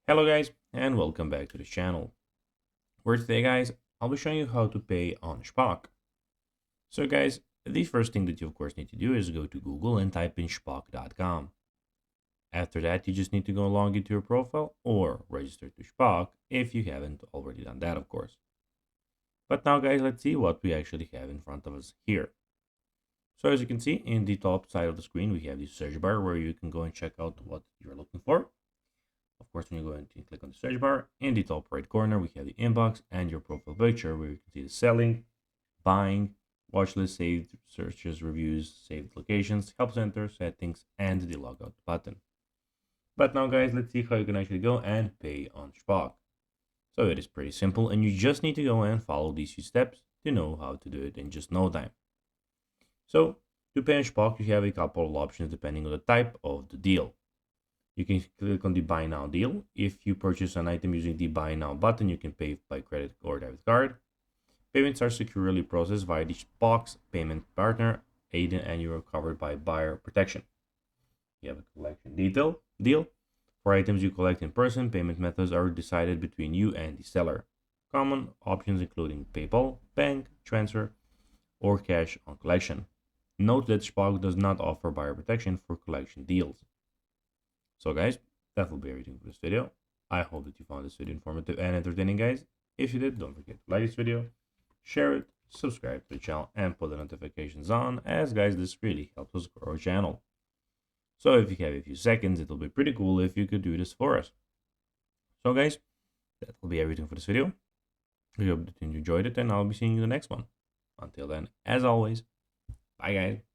Hello guys and welcome back to the channel, where today guys I'll be showing you how to pay on Shpock. So guys, the first thing that you of course need to do is go to Google and type in shpock.com. After that you just need to go log into your profile or register to Shpock if you haven't already done that of course. But now guys, let's see what we actually have in front of us here. So as you can see in the top side of the screen we have the search bar where you can go and check out what you're looking for. Of course, when you go and click on the search bar, in the top right corner, we have the inbox and your profile picture where you can see the selling, buying, watch list, saved searches, reviews, saved locations, help center, settings, and the logout button. But now, guys, let's see how you can actually go and pay on Shpock. So it is pretty simple, and you just need to go and follow these few steps to know how to do it in just no time. So to pay on Shpock, you have a couple of options depending on the type of the deal. You can click on the buy now deal. If you purchase an item using the buy now button, you can pay by credit or debit card. Payments are securely processed via the Shpock's payment partner, Aiden, and you are covered by buyer protection. You have a collection deal. For items you collect in person, payment methods are decided between you and the seller. Common options including PayPal, bank, transfer, or cash on collection. Note that Shpock does not offer buyer protection for collection deals. So guys, that will be everything for this video. I hope that you found this video informative and entertaining, guys. If you did, don't forget to like this video, share it, subscribe to the channel, and put the notifications on, as guys, this really helps us grow our channel. So if you have a few seconds, it'll be pretty cool if you could do this for us. So guys, that will be everything for this video. I hope that you enjoyed it, and I'll be seeing you in the next one. Until then, as always, bye guys.